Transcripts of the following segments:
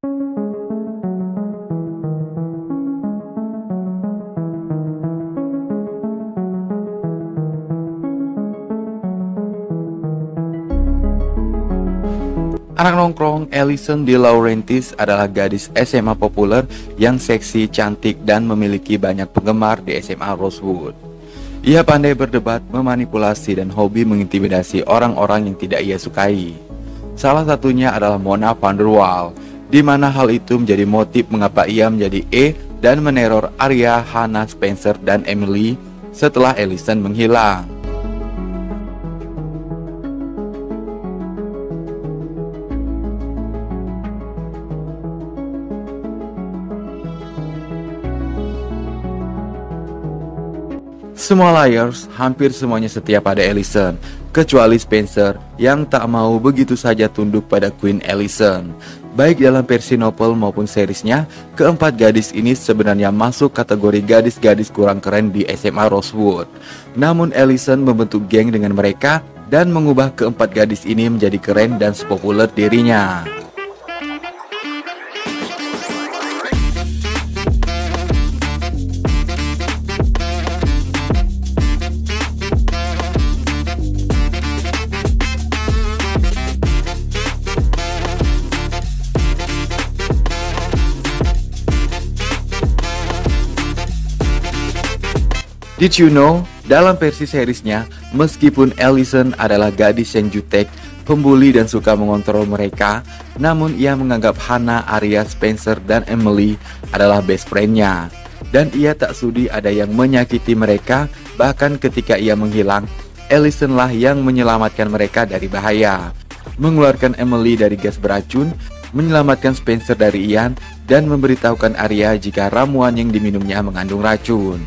Anak nongkrong Allison De Laurentiis adalah gadis SMA populer yang seksi, cantik, dan memiliki banyak penggemar di SMA Rosewood. Ia pandai berdebat, memanipulasi, dan hobi mengintimidasi orang-orang yang tidak ia sukai. Salah satunya adalah Mona van der Waal, di mana hal itu menjadi motif mengapa ia menjadi dan meneror Arya, Hannah, Spencer, dan Emily setelah Allison menghilang. Semua liars hampir semuanya setia pada Allison, kecuali Spencer yang tak mau begitu saja tunduk pada Queen Allison. Baik dalam versi novel maupun seriesnya, keempat gadis ini sebenarnya masuk kategori gadis-gadis kurang keren di SMA Rosewood. Namun Allison membentuk geng dengan mereka dan mengubah keempat gadis ini menjadi keren dan sepopuler dirinya. Did you know? Dalam versi seriesnya, meskipun Allison adalah gadis yang jutek, pembuli dan suka mengontrol mereka, namun ia menganggap Hannah, Arya, Spencer, dan Emily adalah best friend-nya. Dan ia tak sudi ada yang menyakiti mereka, bahkan ketika ia menghilang, Allison lah yang menyelamatkan mereka dari bahaya. Mengeluarkan Emily dari gas beracun, menyelamatkan Spencer dari Ian, dan memberitahukan Arya jika ramuan yang diminumnya mengandung racun.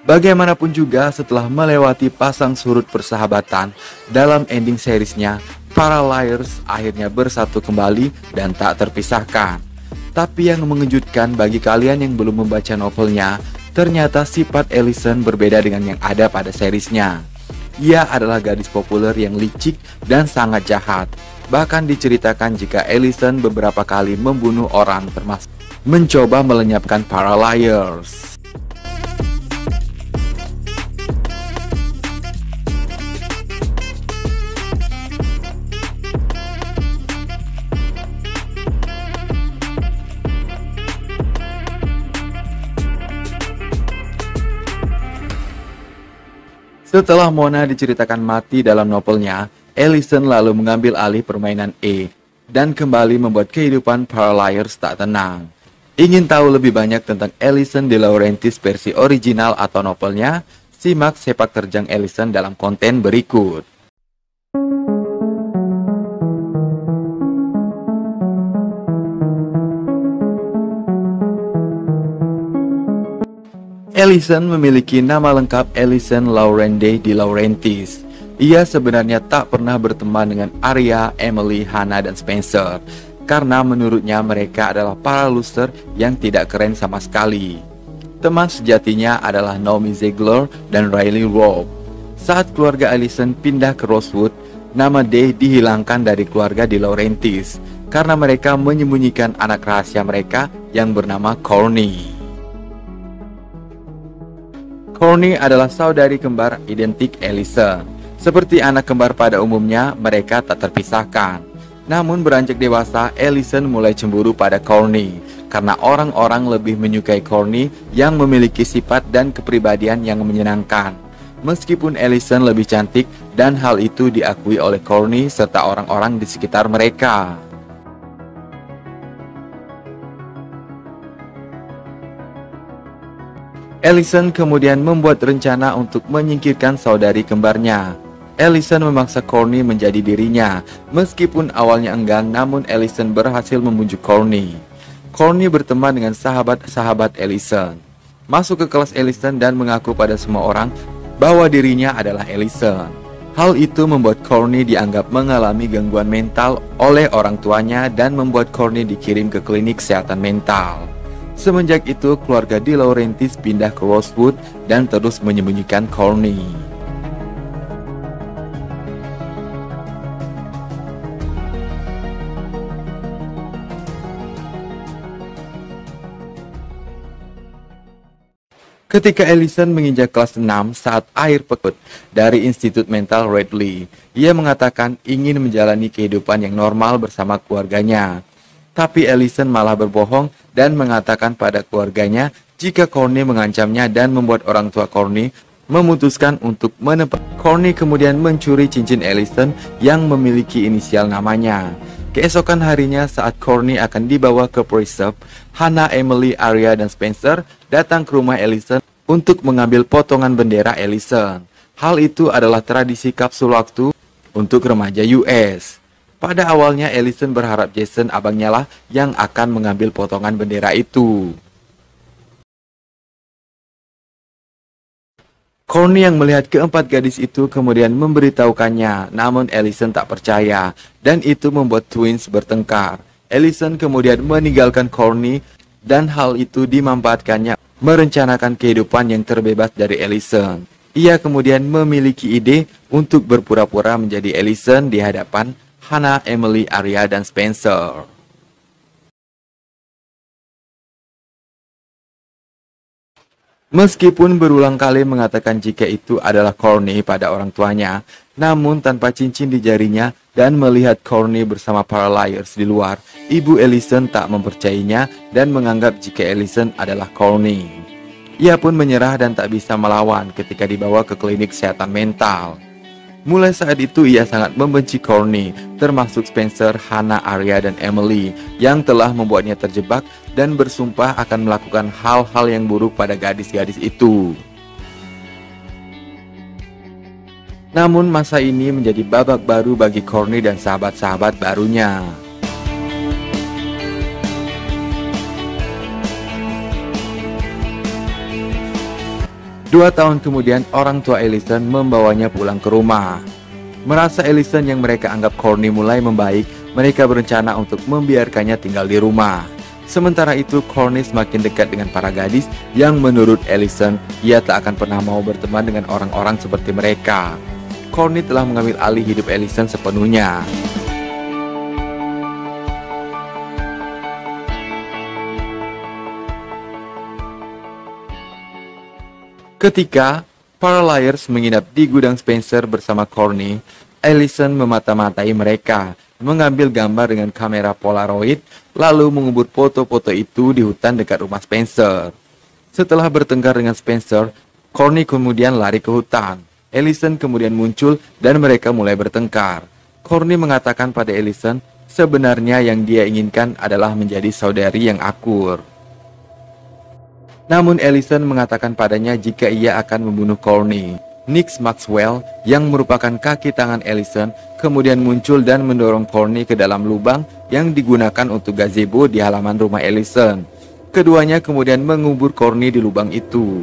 Bagaimanapun juga, setelah melewati pasang surut persahabatan, dalam ending seriesnya, para liars akhirnya bersatu kembali dan tak terpisahkan. Tapi yang mengejutkan bagi kalian yang belum membaca novelnya, ternyata sifat Allison berbeda dengan yang ada pada seriesnya. Ia adalah gadis populer yang licik dan sangat jahat. Bahkan diceritakan jika Allison beberapa kali membunuh orang, termasuk mencoba melenyapkan para liars. Setelah Mona diceritakan mati dalam novelnya, Allison lalu mengambil alih permainan dan kembali membuat kehidupan para liars tak tenang. Ingin tahu lebih banyak tentang Allison De Laurentiis versi original atau novelnya? Simak sepak terjang Allison dalam konten berikut. Allison memiliki nama lengkap Allison Laurende De Laurentiis. Ia sebenarnya tak pernah berteman dengan Arya, Emily, Hannah, dan Spencer, karena menurutnya mereka adalah para loser yang tidak keren sama sekali. Teman sejatinya adalah Naomi Ziegler dan Riley Robb. Saat keluarga Allison pindah ke Rosewood, nama De dihilangkan dari keluarga De Laurentiis karena mereka menyembunyikan anak rahasia mereka yang bernama Courtney. Courtney adalah saudari kembar identik Allison. Seperti anak kembar pada umumnya, mereka tak terpisahkan. Namun beranjak dewasa, Allison mulai cemburu pada Courtney karena orang-orang lebih menyukai Courtney yang memiliki sifat dan kepribadian yang menyenangkan. Meskipun Allison lebih cantik dan hal itu diakui oleh Courtney serta orang-orang di sekitar mereka. Allison kemudian membuat rencana untuk menyingkirkan saudari kembarnya. Allison memaksa Courtney menjadi dirinya. Meskipun awalnya enggan, namun Allison berhasil membujuk Courtney. Courtney berteman dengan sahabat-sahabat Allison, masuk ke kelas Allison dan mengaku pada semua orang bahwa dirinya adalah Allison. Hal itu membuat Courtney dianggap mengalami gangguan mental oleh orang tuanya dan membuat Courtney dikirim ke klinik kesehatan mental. Semenjak itu, keluarga De Laurentiis pindah ke Rosewood dan terus menyembunyikan Courtney. Ketika Allison menginjak kelas 6 saat akhir pekan dari Institut Mental Radley, ia mengatakan ingin menjalani kehidupan yang normal bersama keluarganya. Tapi Allison malah berbohong dan mengatakan pada keluarganya jika Courtney mengancamnya dan membuat orang tua Courtney memutuskan untuk menempatkan. Courtney kemudian mencuri cincin Allison yang memiliki inisial namanya. Keesokan harinya saat Courtney akan dibawa ke preserve, Hannah, Emily, Aria, dan Spencer datang ke rumah Allison untuk mengambil potongan bendera Allison. Hal itu adalah tradisi kapsul waktu untuk remaja US. Pada awalnya Allison berharap Jason, abangnya lah, yang akan mengambil potongan bendera itu. Courtney yang melihat keempat gadis itu kemudian memberitahukannya, namun Allison tak percaya, dan itu membuat twins bertengkar. Allison kemudian meninggalkan Courtney, dan hal itu dimanfaatkannya merencanakan kehidupan yang terbebas dari Allison. Ia kemudian memiliki ide untuk berpura-pura menjadi Allison di hadapan Hannah, Emily, Aria, dan Spencer. Meskipun berulang kali mengatakan jika itu adalah Courtney pada orang tuanya, namun tanpa cincin di jarinya dan melihat Courtney bersama para liars di luar, ibu Allison tak mempercayainya dan menganggap jika Allison adalah Courtney. Ia pun menyerah dan tak bisa melawan ketika dibawa ke klinik kesehatan mental. Mulai saat itu ia sangat membenci Courtney, termasuk Spencer, Hannah, Aria, dan Emily yang telah membuatnya terjebak dan bersumpah akan melakukan hal-hal yang buruk pada gadis-gadis itu. Namun masa ini menjadi babak baru bagi Courtney dan sahabat-sahabat barunya. Dua tahun kemudian, orang tua Allison membawanya pulang ke rumah. Merasa Allison yang mereka anggap Courtney mulai membaik, mereka berencana untuk membiarkannya tinggal di rumah. Sementara itu, Courtney semakin dekat dengan para gadis yang menurut Allison, ia tak akan pernah mau berteman dengan orang-orang seperti mereka. Courtney telah mengambil alih hidup Allison sepenuhnya. Ketika para liars menginap di gudang Spencer bersama Courtney, Allison memata-matai mereka, mengambil gambar dengan kamera Polaroid, lalu mengubur foto-foto itu di hutan dekat rumah Spencer. Setelah bertengkar dengan Spencer, Courtney kemudian lari ke hutan. Allison kemudian muncul dan mereka mulai bertengkar. Courtney mengatakan pada Allison, sebenarnya yang dia inginkan adalah menjadi saudari yang akur. Namun Allison mengatakan padanya jika ia akan membunuh Courtney. Nick Maxwell yang merupakan kaki tangan Allison kemudian muncul dan mendorong Courtney ke dalam lubang yang digunakan untuk gazebo di halaman rumah Allison. Keduanya kemudian mengubur Courtney di lubang itu.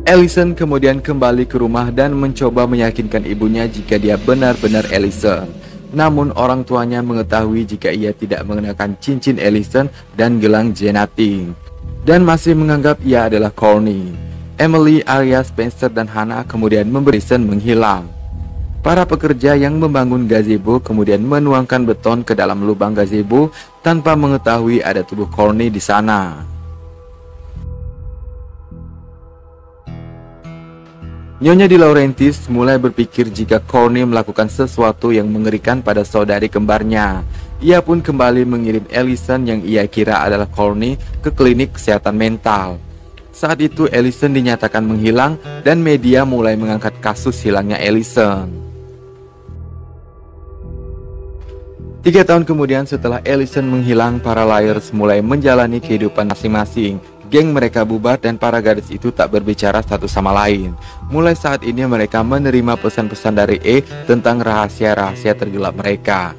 Allison kemudian kembali ke rumah dan mencoba meyakinkan ibunya jika dia benar-benar Allison. Namun orang tuanya mengetahui jika ia tidak mengenakan cincin Allison dan gelang Jenating, dan masih menganggap ia adalah Courtney. Emily, Aria, Spencer, dan Hannah kemudian memberi Allison menghilang. Para pekerja yang membangun gazebo kemudian menuangkan beton ke dalam lubang gazebo tanpa mengetahui ada tubuh Courtney di sana. Nyonya De Laurentiis mulai berpikir jika Courtney melakukan sesuatu yang mengerikan pada saudari kembarnya. Ia pun kembali mengirim Allison yang ia kira adalah Courtney ke klinik kesehatan mental. Saat itu Allison dinyatakan menghilang dan media mulai mengangkat kasus hilangnya Allison. 3 tahun kemudian setelah Allison menghilang, para liars mulai menjalani kehidupan masing-masing. Geng mereka bubar dan para gadis itu tak berbicara satu sama lain. Mulai saat ini mereka menerima pesan-pesan dari E tentang rahasia-rahasia tergelap mereka.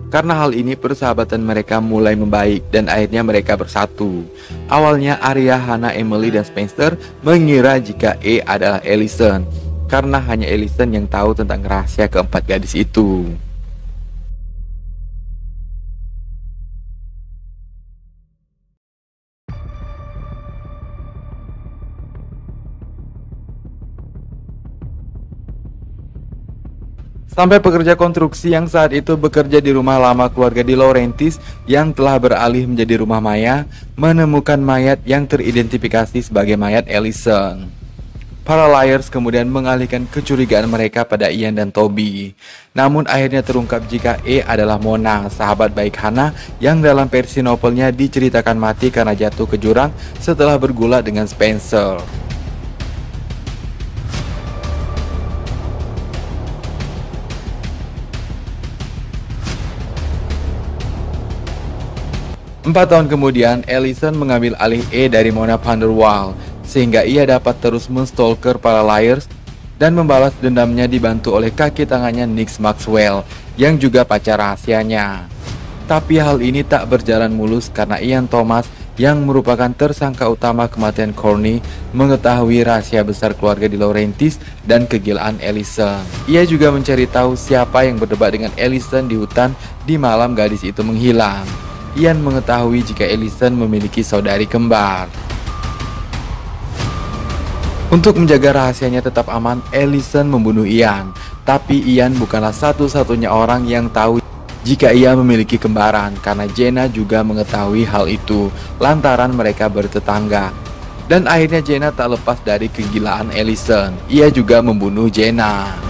Karena hal ini persahabatan mereka mulai membaik dan akhirnya mereka bersatu. Awalnya Arya, Hannah, Emily, dan Spencer mengira jika E adalah Allison, karena hanya Allison yang tahu tentang rahasia keempat gadis itu. Sampai pekerja konstruksi yang saat itu bekerja di rumah lama keluarga De Laurentiis yang telah beralih menjadi rumah maya, menemukan mayat yang teridentifikasi sebagai mayat Allison. Para liars kemudian mengalihkan kecurigaan mereka pada Ian dan Toby. Namun akhirnya terungkap jika E adalah Mona, sahabat baik Hannah yang dalam versi novelnya diceritakan mati karena jatuh ke jurang setelah bergulat dengan Spencer. 4 tahun kemudian, Allison mengambil alih E dari Mona Vanderwaal, sehingga ia dapat terus menstalker para liars dan membalas dendamnya dibantu oleh kaki tangannya Nick Maxwell, yang juga pacar rahasianya. Tapi hal ini tak berjalan mulus karena Ian Thomas, yang merupakan tersangka utama kematian Courtney, mengetahui rahasia besar keluarga De Laurentiis dan kegilaan Allison. Ia juga mencari tahu siapa yang berdebat dengan Allison di hutan di malam gadis itu menghilang. Ian mengetahui jika Allison memiliki saudari kembar. Untuk menjaga rahasianya tetap aman, Allison membunuh Ian. Tapi Ian bukanlah satu-satunya orang yang tahu jika ia memiliki kembaran, karena Jenna juga mengetahui hal itu lantaran mereka bertetangga. Dan akhirnya Jenna tak lepas dari kegilaan Allison. Ia juga membunuh Jenna.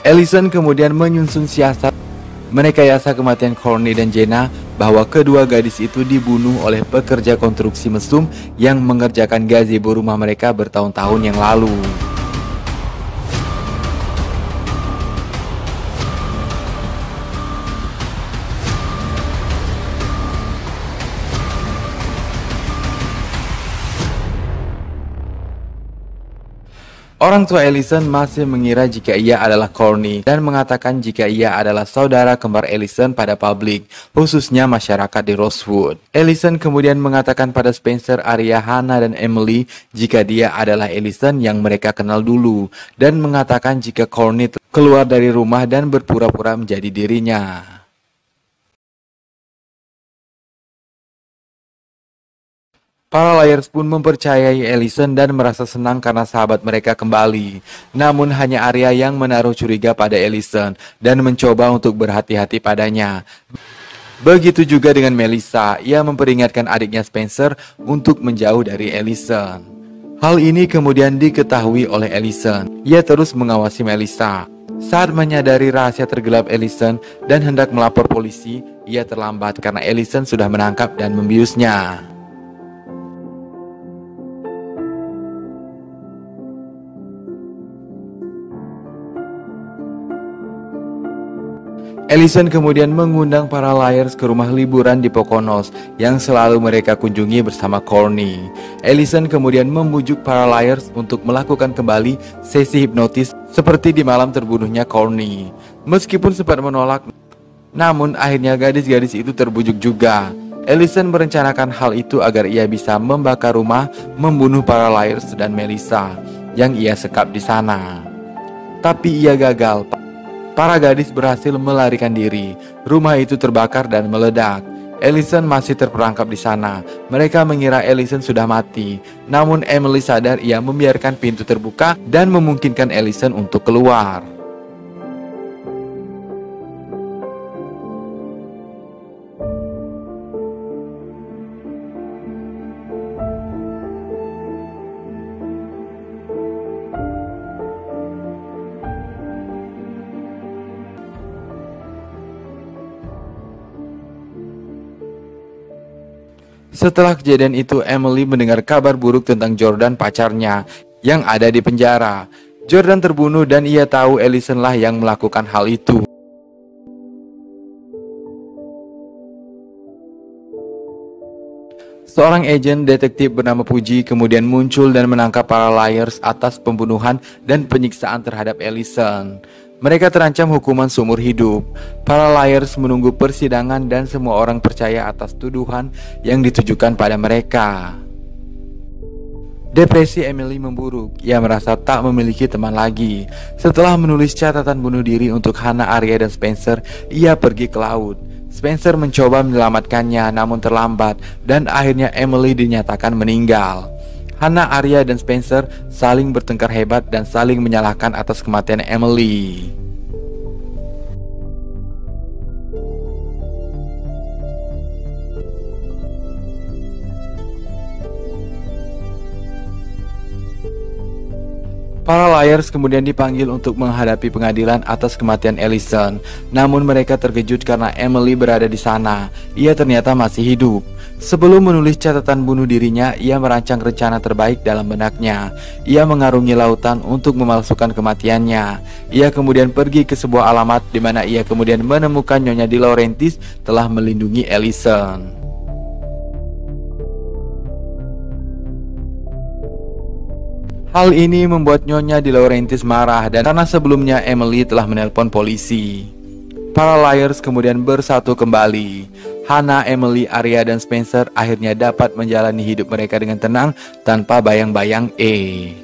Allison kemudian menyusun siasat merekayasa kematian Courtney dan Jenna, bahwa kedua gadis itu dibunuh oleh pekerja konstruksi mesum yang mengerjakan gazebo rumah mereka bertahun-tahun yang lalu. Orang tua Allison masih mengira jika ia adalah Courtney dan mengatakan jika ia adalah saudara kembar Allison pada publik, khususnya masyarakat di Rosewood. Allison kemudian mengatakan pada Spencer, Arya, Hannah, dan Emily jika dia adalah Allison yang mereka kenal dulu, dan mengatakan jika Courtney keluar dari rumah dan berpura-pura menjadi dirinya. Para liars pun mempercayai Allison dan merasa senang karena sahabat mereka kembali. Namun hanya Arya yang menaruh curiga pada Allison dan mencoba untuk berhati-hati padanya. Begitu juga dengan Melissa, ia memperingatkan adiknya Spencer untuk menjauh dari Allison. Hal ini kemudian diketahui oleh Allison. Ia terus mengawasi Melissa. Saat menyadari rahasia tergelap Allison dan hendak melapor polisi, ia terlambat karena Allison sudah menangkap dan membiusnya. Allison kemudian mengundang para liars ke rumah liburan di Poconos yang selalu mereka kunjungi bersama Courtney. Allison kemudian membujuk para liars untuk melakukan kembali sesi hipnotis seperti di malam terbunuhnya Courtney. Meskipun sempat menolak, namun akhirnya gadis-gadis itu terbujuk juga. Allison merencanakan hal itu agar ia bisa membakar rumah, membunuh para liars dan Melissa yang ia sekap di sana. Tapi ia gagal. Para gadis berhasil melarikan diri. Rumah itu terbakar dan meledak. Allison masih terperangkap di sana. Mereka mengira Allison sudah mati. Namun Emily sadar ia membiarkan pintu terbuka dan memungkinkan Allison untuk keluar. Setelah kejadian itu, Emily mendengar kabar buruk tentang Jordan, pacarnya, yang ada di penjara. Jordan terbunuh dan ia tahu Ellison lah yang melakukan hal itu. Seorang agen detektif bernama Puji kemudian muncul dan menangkap para liars atas pembunuhan dan penyiksaan terhadap Ellison. Mereka terancam hukuman seumur hidup. Para liars menunggu persidangan dan semua orang percaya atas tuduhan yang ditujukan pada mereka. Depresi Emily memburuk. Ia merasa tak memiliki teman lagi. Setelah menulis catatan bunuh diri untuk Hannah, Arya, dan Spencer, ia pergi ke laut. Spencer mencoba menyelamatkannya namun terlambat dan akhirnya Emily dinyatakan meninggal. Hannah, Arya, dan Spencer saling bertengkar hebat dan saling menyalahkan atas kematian Emily. Para liars kemudian dipanggil untuk menghadapi pengadilan atas kematian Ellison. Namun mereka terkejut karena Emily berada di sana. Ia ternyata masih hidup. Sebelum menulis catatan bunuh dirinya, ia merancang rencana terbaik dalam benaknya. Ia mengarungi lautan untuk memalsukan kematiannya. Ia kemudian pergi ke sebuah alamat di mana ia kemudian menemukan Nyonya De Laurentiis telah melindungi Ellison. Hal ini membuat Nyonya De Laurentiis marah dan karena sebelumnya Emily telah menelpon polisi. Para liars kemudian bersatu kembali. Hannah, Emily, Arya, dan Spencer akhirnya dapat menjalani hidup mereka dengan tenang tanpa bayang-bayang E.